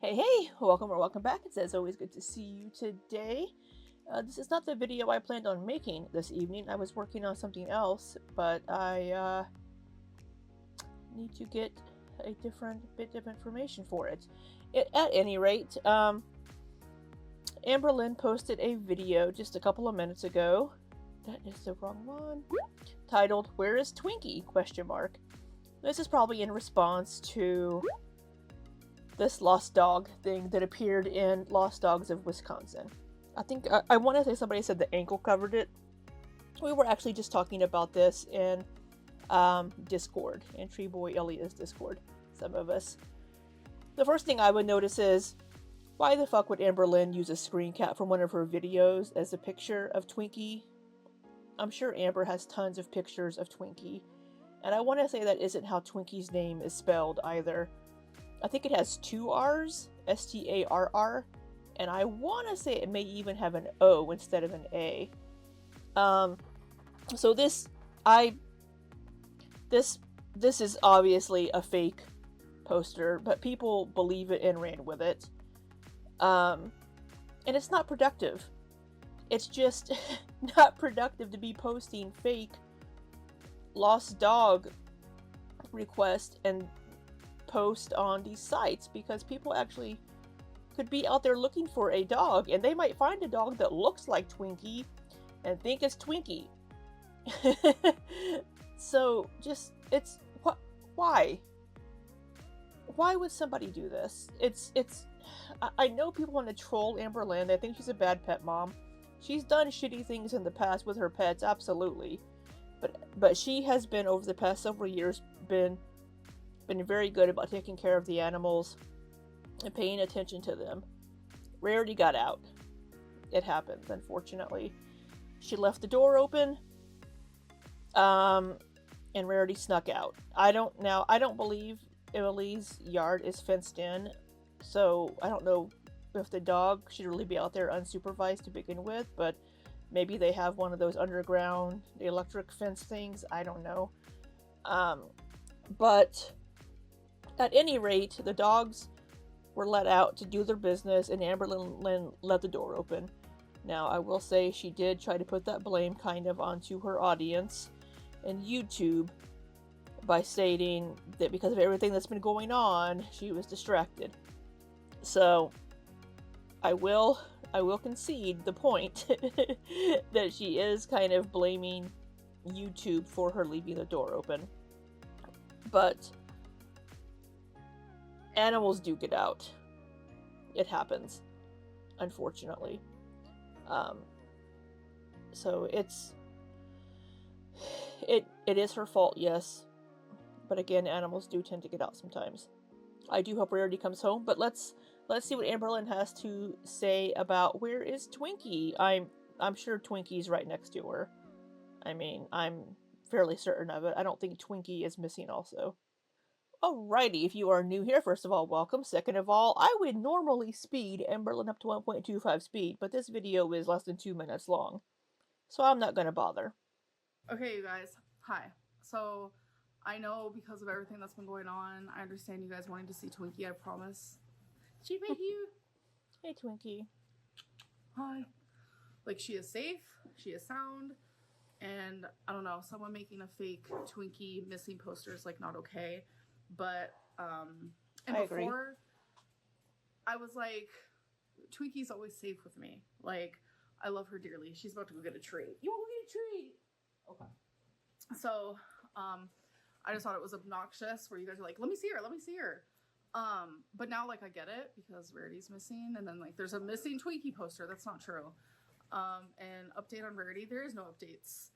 Hey, welcome or welcome back. It's as always good to see you today. This is not the video I planned on making this evening. I was working on something else, but I need to get a different bit of information for it. At any rate, Amberlynn posted a video just a couple of minutes ago. That is the wrong one. Titled, "Where is Twinkie?" question mark. This is probably in response to this lost dog thing that appeared in Lost Dogs of Wisconsin. I think I want to say somebody said the ankle covered it. We were actually just talking about this in Discord, in Treeboy Elia's Discord. Some of us. The first thing I would notice is, why the fuck would Amberlynn use a screen cap from one of her videos as a picture of Twinkie? I'm sure Amber has tons of pictures of Twinkie, and I want to say that isn't how Twinkie's name is spelled either. I think it has two R's, Starr, and I want to say it may even have an O instead of an A. So this is obviously a fake poster, but people believe it and ran with it. And it's not productive. It's just not productive to be posting fake lost dog requests and post on these sites, because people actually could be out there looking for a dog, and they might find a dog that looks like Twinkie and think it's Twinkie. So just why would somebody do this? I know people want to troll Amberlynn. They think she's a bad pet mom. She's done shitty things in the past with her pets, absolutely, but she has been, over the past several years, been very good about taking care of the animals and paying attention to them. Rarity got out. It happens, unfortunately. She left the door open, and Rarity snuck out. I don't believe Emily's yard is fenced in, so I don't know if the dog should really be out there unsupervised to begin with, but maybe they have one of those underground electric fence things. I don't know. But at any rate, the dogs were let out to do their business, and Amberlynn let the door open. Now, I will say she did try to put that blame kind of onto her audience and YouTube by stating that because of everything that's been going on, she was distracted. So, I will concede the point that she is kind of blaming YouTube for her leaving the door open. But animals do get out. It happens, unfortunately. So it is her fault, yes. But again, animals do tend to get out sometimes. I do hope Rarity comes home, but let's see what Amberlynn has to say about where is Twinkie. I'm sure Twinkie's right next to her. I mean, I'm fairly certain of it. I don't think Twinkie is missing also. Alrighty, if you are new here, first of all, welcome. Second of all, I would normally speed Amberlynn up to 1.25 speed, but this video is less than 2 minutes long, so I'm not gonna bother. Okay, you guys. Hi. So, I know because of everything that's been going on, I understand you guys wanting to see Twinkie, I promise. She's right here. Hey, Twinkie. Hi. Like, she is safe, she is sound, and I don't know, someone making a fake Twinkie missing poster is, like, not okay. But, and I agree. before, I was like, Twinkie's always safe with me. Like, I love her dearly. She's about to go get a treat. You want to go get a treat? Okay. So, I just thought it was obnoxious where you guys are like, let me see her. But now, like, I get it because Rarity's missing, and then, like, there's a missing Twinkie poster. That's not true. And update on Rarity, there is no updates.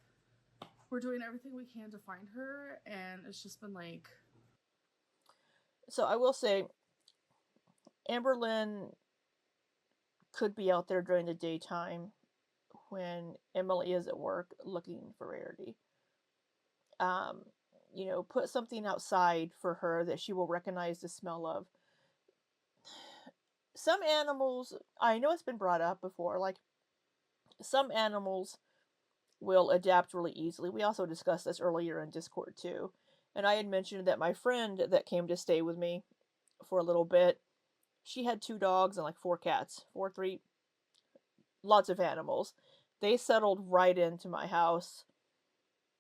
We're doing everything we can to find her, and it's just been, like... So, I will say, Amberlynn could be out there during the daytime when Emily is at work looking for Rarity. Put something outside for her that she will recognize the smell of. Some animals, I know it's been brought up before, like, some animals will adapt really easily. We also discussed this earlier in Discord too. And I had mentioned that my friend that came to stay with me for a little bit, she had 2 dogs and like 4 cats, 4, 3, lots of animals. They settled right into my house,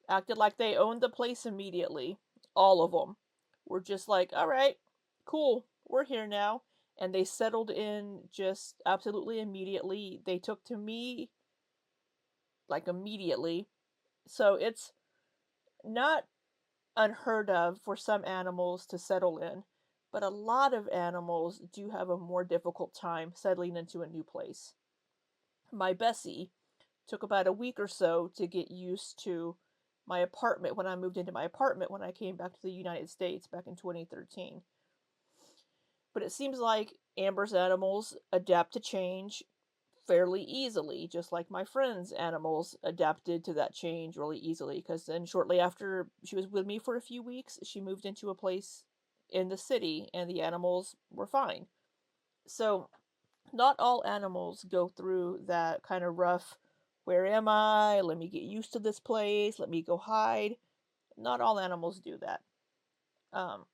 acted like they owned the place immediately. All of them were just like, all right, cool, we're here now. And they settled in just absolutely immediately. They took to me like immediately. So it's not unheard of for some animals to settle in, but a lot of animals do have a more difficult time settling into a new place. My Bessie took about a week or so to get used to my apartment when I moved into my apartment when I came back to the United States back in 2013. But it seems like Amber's animals adapt to change fairly easily, just like my friend's animals adapted to that change really easily. Because then, shortly after she was with me for a few weeks, she moved into a place in the city, and the animals were fine. So, not all animals go through that kind of rough, where am I? Let me get used to this place, let me go hide. Not all animals do that. Um,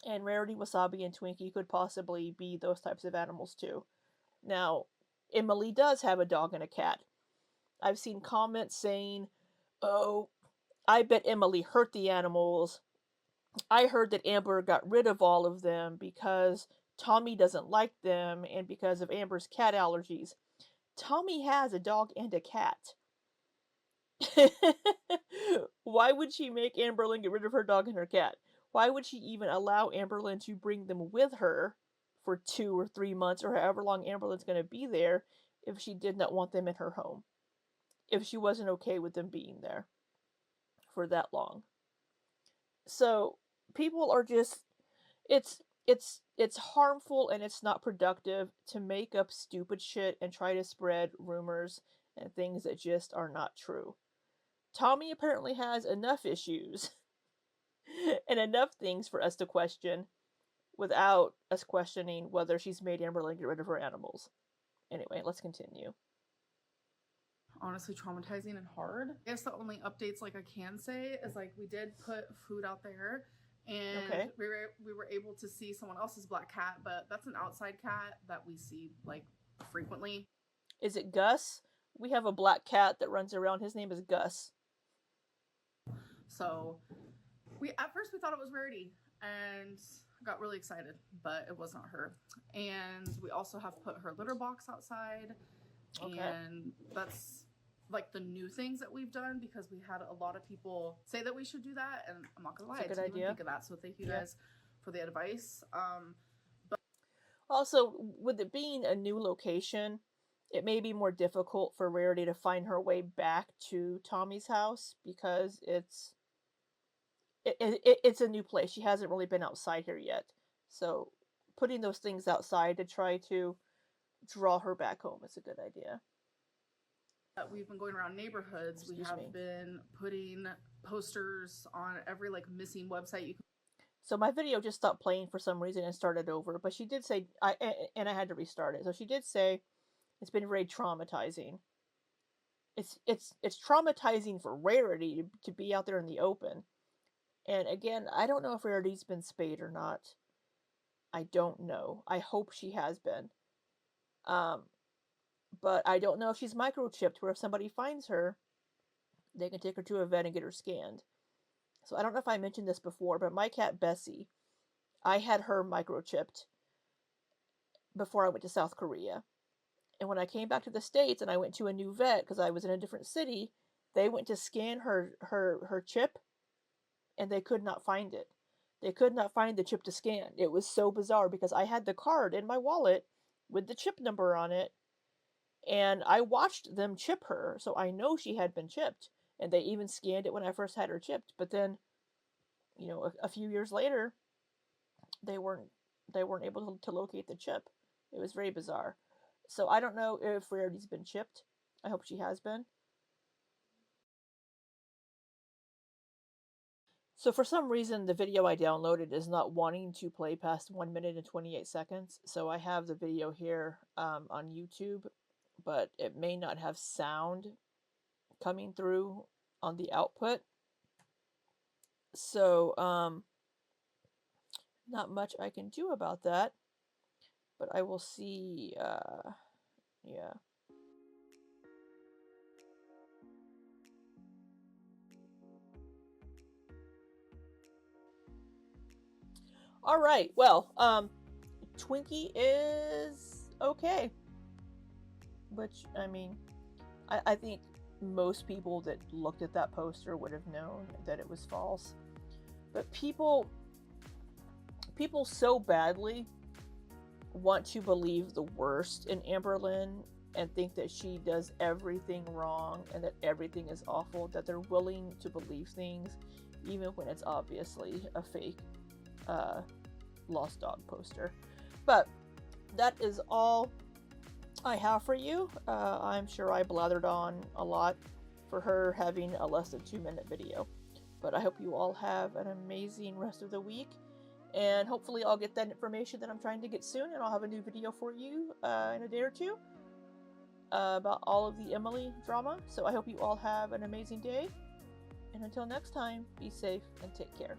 and Rarity, Wasabi, and Twinkie could possibly be those types of animals too. Now, Emily does have a dog and a cat. I've seen comments saying, oh, I bet Emily hurt the animals. I heard that Amber got rid of all of them because Tommy doesn't like them and because of Amber's cat allergies. Tommy has a dog and a cat. Why would she make Amberlynn get rid of her dog and her cat? Why would she even allow Amberlynn to bring them with her for 2 or 3 months or however long Amberlynn's going to be there if she did not want them in her home? If she wasn't okay with them being there for that long. So people are just it's harmful and it's not productive to make up stupid shit and try to spread rumors and things that just are not true. Tommy apparently has enough issues and enough things for us to question without us questioning whether she's made Amberlynn get rid of her animals. Anyway, let's continue. Honestly traumatizing and hard. I guess the only updates like I can say is like we did put food out there and Okay. we were able to see someone else's black cat, but that's an outside cat that we see like frequently. Is it Gus? We have a black cat that runs around. His name is Gus. So we at first we thought it was Rarity and got really excited, but it was not her. And we also have put her litter box outside. Okay. And that's like the new things that we've done because we had a lot of people say that we should do that, and I'm not gonna lie, I didn't even think of that. So thank you guys for the advice. But also, with it being a new location, it may be more difficult for Rarity to find her way back to Tommy's house because it's a new place. She hasn't really been outside here yet. So putting those things outside to try to draw her back home is a good idea. We've been going around neighborhoods. We have been putting posters on every like missing website you can. So my video just stopped playing for some reason and started over, but she did say I had to restart it. So she did say it's been very traumatizing. It's traumatizing for Rarity to be out there in the open. And again, I don't know if Rarity's been spayed or not. I don't know. I hope she has been. But I don't know if she's microchipped where if somebody finds her, they can take her to a vet and get her scanned. So I don't know if I mentioned this before, but my cat Bessie, I had her microchipped before I went to South Korea. And when I came back to the States and I went to a new vet because I was in a different city, they went to scan her chip and they could not find it. They could not find the chip to scan. It was so bizarre because I had the card in my wallet with the chip number on it. And I watched them chip her, so I know she had been chipped. And they even scanned it when I first had her chipped. But then, you know, a few years later, they weren't able to locate the chip. It was very bizarre. So I don't know if Rarity's been chipped. I hope she has been. So for some reason, the video I downloaded is not wanting to play past 1 minute and 28 seconds. So I have the video here on YouTube, but it may not have sound coming through on the output. So, not much I can do about that. But I will see, yeah. Alright, well, Twinkie is okay. Which, I mean, I think most people that looked at that poster would have known that it was false. But people so badly want to believe the worst in Amberlynn and think that she does everything wrong and that everything is awful, that they're willing to believe things even when it's obviously a fake Lost Dog poster. But that is all I have for you. I'm sure I blathered on a lot for her having a less than 2-minute video. But I hope you all have an amazing rest of the week. And hopefully I'll get that information that I'm trying to get soon, and I'll have a new video for you in a day or two about all of the Emily drama. So I hope you all have an amazing day. And until next time, be safe and take care.